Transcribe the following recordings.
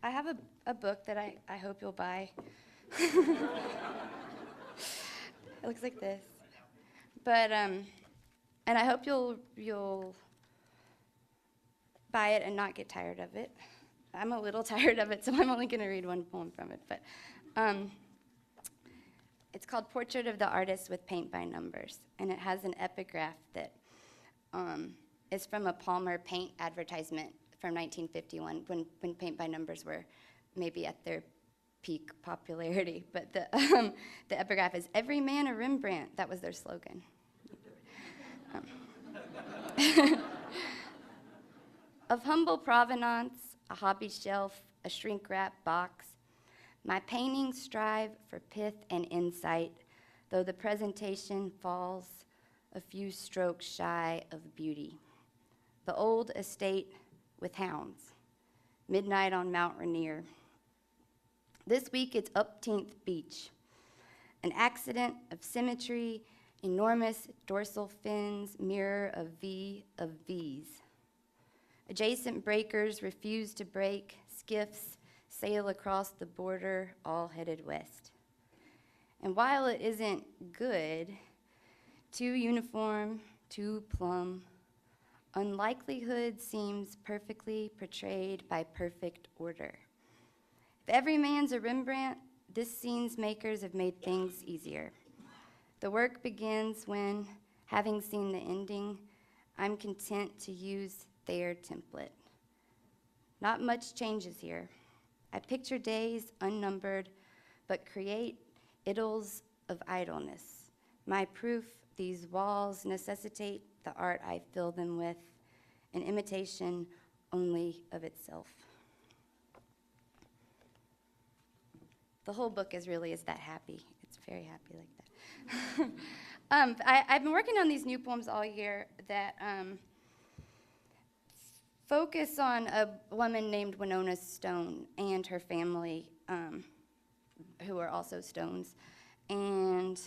I have a book that I hope you'll buy. It looks like this. But, and I hope you'll buy it and not get tired of it. I'm a little tired of it, so I'm only going to read one poem from it. But it's called Portrait of the Artist with Paint by Numbers, and it has an epigraph that is from a Palmer paint advertisement from 1951, when paint by numbers were maybe at their peak popularity. But the epigraph is, "Every man a Rembrandt." That was their slogan. Of humble provenance, a hobby shelf, a shrink-wrap box, my paintings strive for pith and insight, though the presentation falls a few strokes shy of beauty. The old estate with hounds, midnight on Mount Rainier. This week it's Upteenth Beach, an accident of symmetry, enormous dorsal fins, mirror of V of V's. Adjacent breakers refuse to break, skiffs sail across the border, all headed west. And while it isn't good, too uniform, too plumb, unlikelihood seems perfectly portrayed by perfect order. If every man's a Rembrandt, this scene's makers have made things easier. The work begins when, having seen the ending, I'm content to use their template. Not much changes here. I picture days unnumbered, but create idyls of idleness. My proof, these walls necessitate the art I fill them with, an imitation only of itself. The whole book is that happy. It's very happy like that. I've been working on these new poems all year that focus on a woman named Winona Stone and her family, who are also Stones. And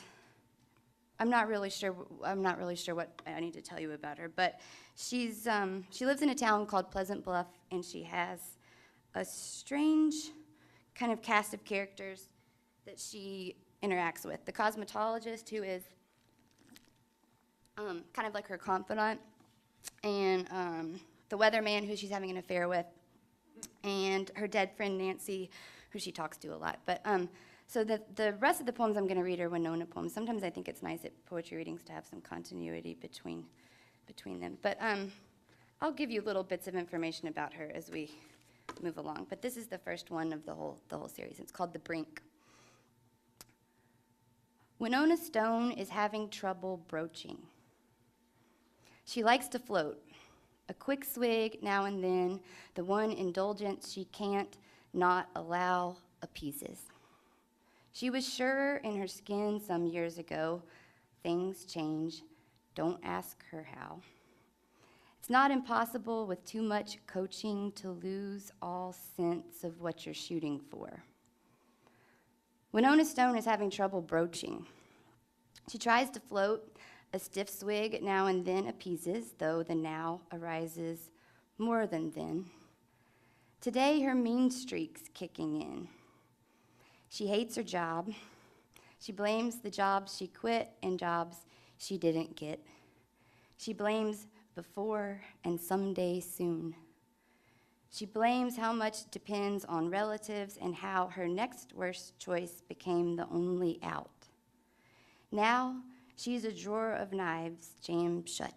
I'm not really sure what I need to tell you about her, but she lives in a town called Pleasant Bluff, and she has a strange kind of cast of characters that she interacts with. The cosmetologist, who is kind of like her confidant, and the weatherman, who she's having an affair with, and her dead friend Nancy, who she talks to a lot. But so the rest of the poems I'm going to read are Winona poems. Sometimes I think it's nice at poetry readings to have some continuity between them. But I'll give you little bits of information about her as we move along. But this is the first one of the whole series. It's called The Brink. Winona Stone is having trouble broaching. She likes to float. A quick swig now and then, the one indulgence she can't not allow appeases. She was sure in her skin some years ago. Things change. Don't ask her how. It's not impossible with too much coaching to lose all sense of what you're shooting for. Winona Stone is having trouble broaching. She tries to float. A stiff swig now and then appeases, though the now arises more than then. Today, her mean streak's kicking in. She hates her job. She blames the jobs she quit and jobs she didn't get. She blames before and someday soon. She blames how much depends on relatives and how her next worst choice became the only out. Now, she's a drawer of knives jammed shut.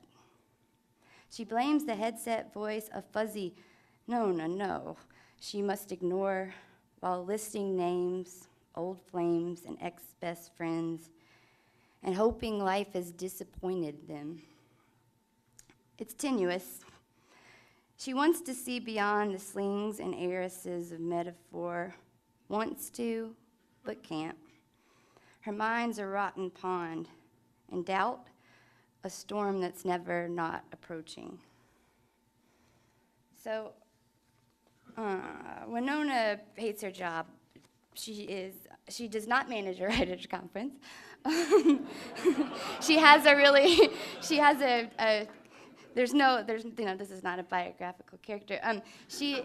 She blames the headset voice of fuzzy, no, she must ignore while listing names, old flames, and ex-best friends, and hoping life has disappointed them. It's tenuous. She wants to see beyond the slings and heiresses of metaphor, wants to, but can't. Her mind's a rotten pond, and doubt, a storm that's never not approaching. So, Winona hates her job. She does not manage a writers' conference. This is not a biographical character. She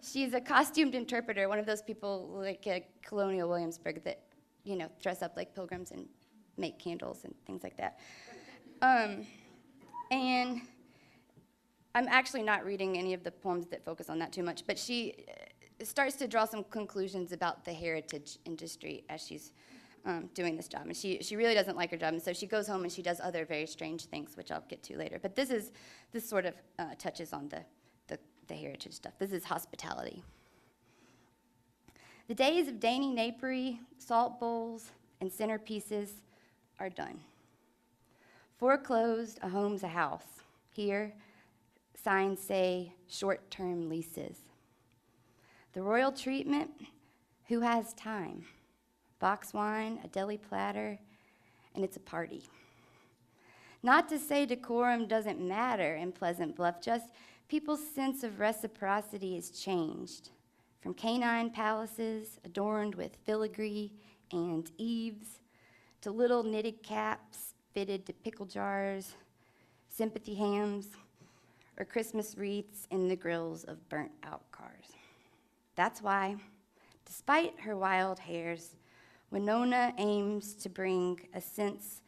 She's a costumed interpreter, one of those people like Colonial Williamsburg that, dress up like pilgrims and make candles and things like that. And I'm actually not reading any of the poems that focus on that too much, but she starts to draw some conclusions about the heritage industry as she's doing this job. And she really doesn't like her job, and so she goes home and she does other very strange things, which I'll get to later. But this sort of touches on the heritage stuff. This is hospitality. The days of dainty napery, salt bowls, and centerpieces are done. Foreclosed, a home's a house. Here, signs say short-term leases. The royal treatment, who has time? Box wine, a deli platter, and it's a party. Not to say decorum doesn't matter in Pleasant Bluff, just people's sense of reciprocity has changed. From canine palaces adorned with filigree and eaves to little knitted caps fitted to pickle jars, sympathy hams, or Christmas wreaths in the grills of burnt-out cars. That's why, despite her wild hairs, Winona aims to bring a sense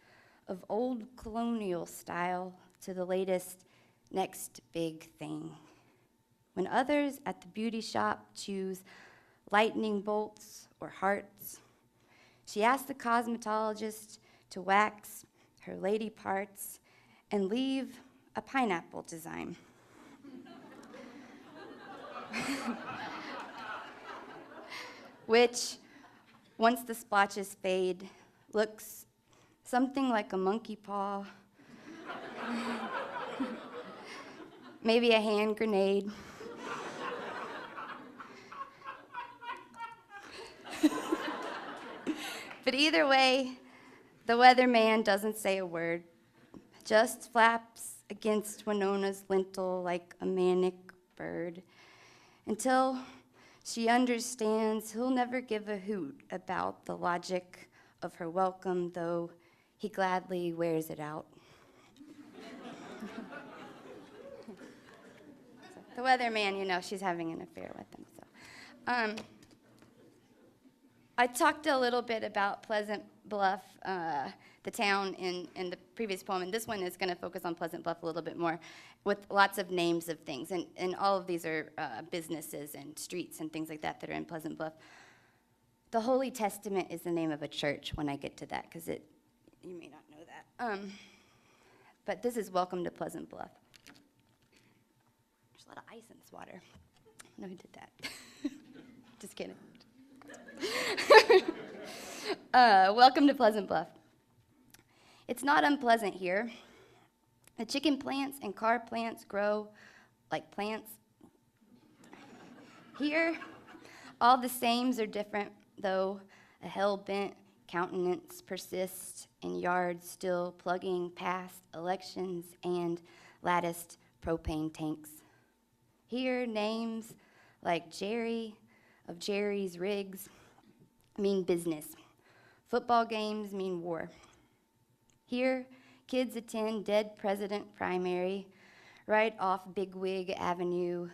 of old colonial style to the latest next big thing. When others at the beauty shop choose lightning bolts or hearts, she asks the cosmetologist to wax her lady parts and leave a pineapple design. Which, once the splotches fade, looks something like a monkey paw, maybe a hand grenade. But either way, the weatherman doesn't say a word, just flaps against Winona's lintel like a manic bird, until she understands he'll never give a hoot about the logic of her welcome, though he gladly wears it out. The weatherman, she's having an affair with him. So, I talked a little bit about Pleasant Bluff, the town, in the previous poem, and this one is going to focus on Pleasant Bluff a little bit more, with lots of names of things, and all of these are businesses and streets and things like that that are in Pleasant Bluff. The Holy Testament is the name of a church when I get to that, because you may not know that. But this is Welcome to Pleasant Bluff. There's a lot of ice in this water. I don't know who did that. Just kidding. Welcome to Pleasant Bluff. It's not unpleasant here. The chicken plants and car plants grow like plants. Here, all the sames are different, though a hell-bent countenance persists in yards still plugging past elections and latticed propane tanks. Here, names like Jerry of Jerry's Rigs mean business. Football games mean war. Here, kids attend Dead President Primary right off Bigwig Avenue,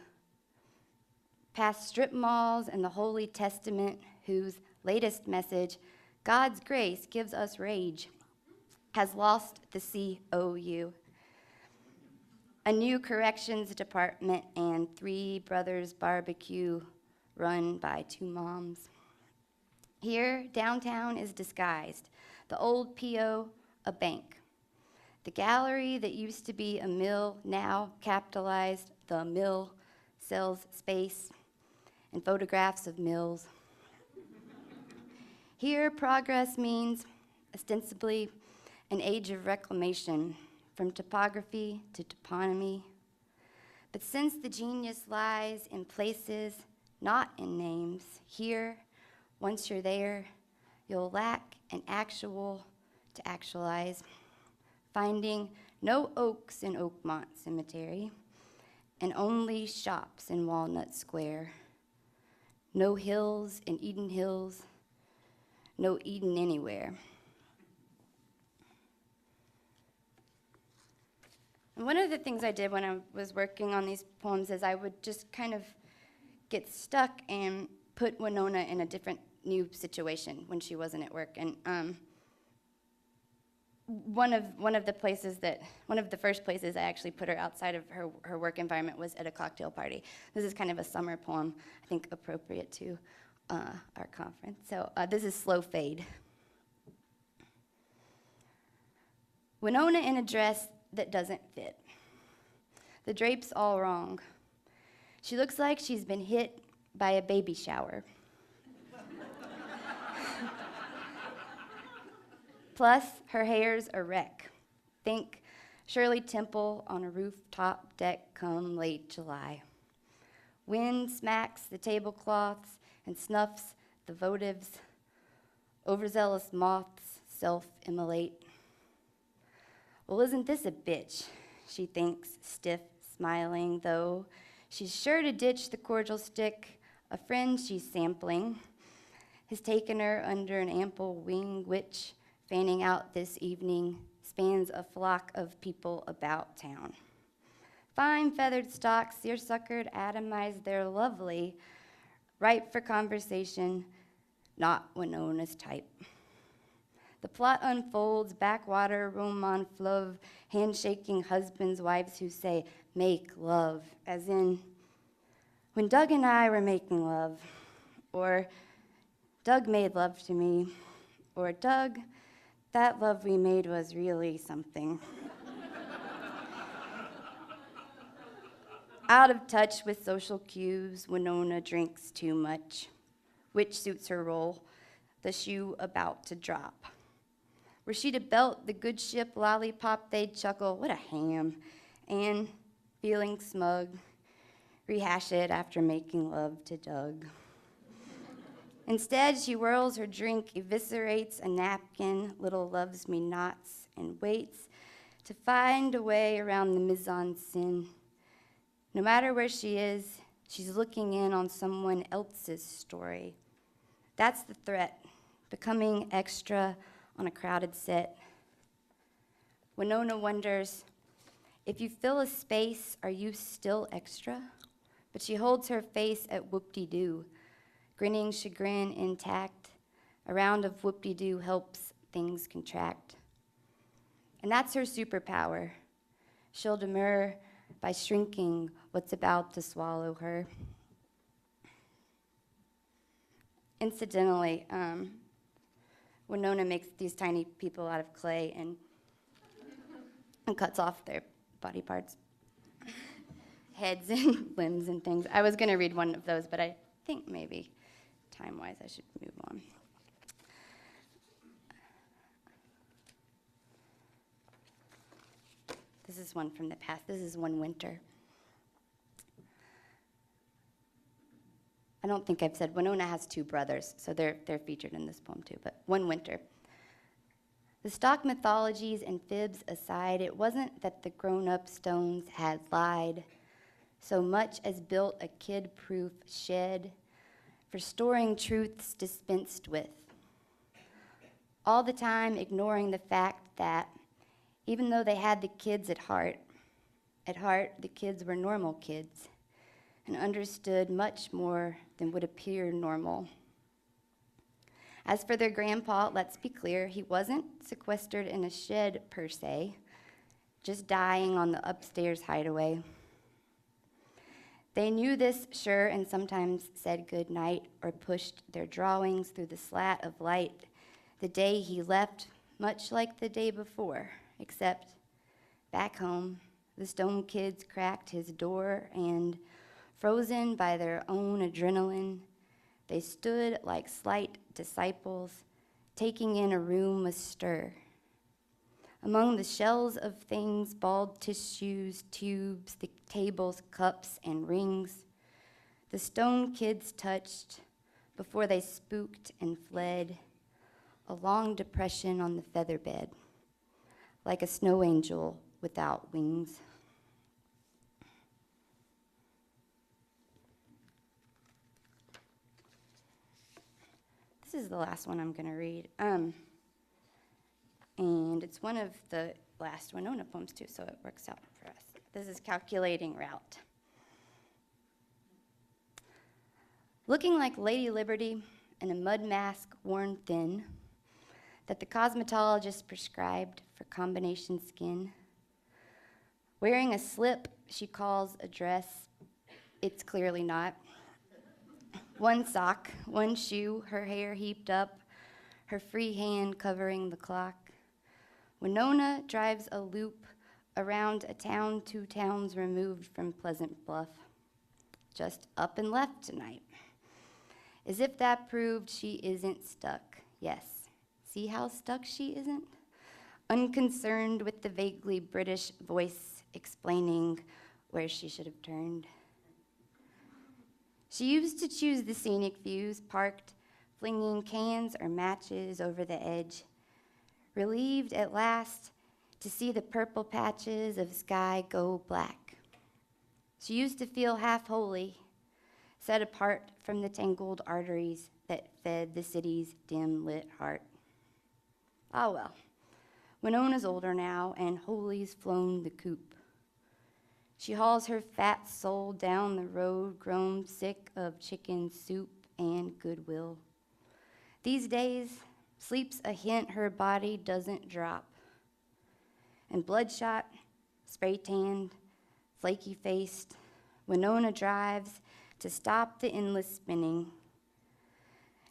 past strip malls and the Holy Testament, whose latest message, God's grace gives us rage, has lost the COU. A new corrections department and Three Brothers Barbecue run by two moms. Here, downtown is disguised. The old P.O., a bank. The gallery that used to be a mill, now capitalized, the mill, sells space and photographs of mills. Here, progress means, ostensibly, an age of reclamation, from topography to toponymy. But since the genius lies in places, not in names, here, once you're there, you'll lack an actual to actualize, finding no oaks in Oakmont Cemetery, and only shops in Walnut Square. No hills in Eden Hills, no Eden anywhere. And one of the things I did when I was working on these poems is I would just kind of gets stuck and put Winona in a different new situation when she wasn't at work. And one of the first places I actually put her outside of her work environment was at a cocktail party. This is kind of a summer poem, I think appropriate to our conference. So this is Slow Fade. Winona in a dress that doesn't fit. The drape's all wrong. She looks like she's been hit by a baby shower. Plus, her hair's a wreck. Think Shirley Temple on a rooftop deck come late July. Wind smacks the tablecloths and snuffs the votives. Overzealous moths self-immolate. Well, isn't this a bitch? She thinks, stiff, smiling, though she's sure to ditch the cordial stick. A friend she's sampling has taken her under an ample wing, which, fanning out this evening, spans a flock of people about town. Fine feathered stalks, seersuckered, atomized, they're lovely, ripe for conversation, not Winona's type. The plot unfolds, backwater, roman fleuve, handshaking husbands, wives who say, make love, as in, when Doug and I were making love, or Doug made love to me, or Doug, that love we made was really something. Out of touch with social cues, Winona drinks too much, which suits her role, the shoe about to drop. Were she to belt the good ship lollipop, they'd chuckle, what a ham, and, feeling smug, rehash it after making love to Doug. Instead, she whirls her drink, eviscerates a napkin, little loves me nots, and waits to find a way around the mise-en-scène. No matter where she is, she's looking in on someone else's story. That's the threat, becoming extra on a crowded set. Winona wonders, if you fill a space, are you still extra? But she holds her face at whoop-de-doo, grinning chagrin intact. A round of whoop-de-doo helps things contract. And that's her superpower. She'll demur by shrinking what's about to swallow her. Incidentally, Winona makes these tiny people out of clay and cuts off their body parts, heads and limbs and things. I was going to read one of those, but I think maybe time-wise I should move on. This is one from the past. This is One Winter. I don't think I've said Winona has two brothers, so they're featured in this poem too, but One Winter. The stock mythologies and fibs aside, it wasn't that the grown-up Stones had lied so much as built a kid-proof shed for storing truths dispensed with. All the time ignoring the fact that even though they had the kids at heart, the kids were normal kids and understood much more than would appear normal. As for their grandpa, let's be clear, he wasn't sequestered in a shed per se, just dying on the upstairs hideaway. They knew this, sure, and sometimes said good night or pushed their drawings through the slat of light the day he left, much like the day before, except back home, the Stone kids cracked his door and, frozen by their own adrenaline, they stood like slight disciples, taking in a room astir. Among the shells of things, bald tissues, tubes, the tables, cups, and rings, the Stone kids touched, before they spooked and fled, a long depression on the feather bed, like a snow angel without wings. This is the last one I'm going to read. And it's one of the last Winona poems, too, so it works out for us. This is Calculating Route. looking like Lady Liberty in a mud mask worn thin that the cosmetologist prescribed for combination skin. Wearing a slip she calls a dress, it's clearly not. One sock, one shoe, her hair heaped up, her free hand covering the clock. Winona drives a loop around a town 2 towns removed from Pleasant Bluff. Just up and left tonight. As if that proved she isn't stuck. Yes, see how stuck she isn't? Unconcerned with the vaguely British voice explaining where she should have turned. She used to choose the scenic views, parked, flinging cans or matches over the edge, relieved at last to see the purple patches of sky go black. She used to feel half holy, set apart from the tangled arteries that fed the city's dim-lit heart. Ah well, Winona's older now, and holy's flown the coop. She hauls her fat soul down the road, grown sick of chicken soup and goodwill. These days, sleep's a hint her body doesn't drop. And bloodshot, spray-tanned, flaky-faced, Winona drives to stop the endless spinning.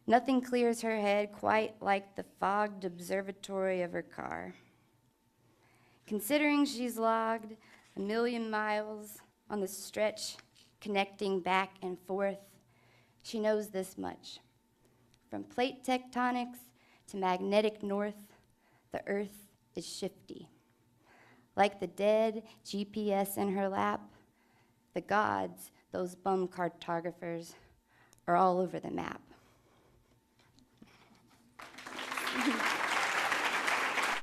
Nothing clears her head quite like the fogged observatory of her car. Considering she's logged 1,000,000 miles on the stretch connecting back and forth, she knows this much. From plate tectonics to magnetic north, the earth is shifty. Like the dead GPS in her lap, the gods, those bum cartographers, are all over the map.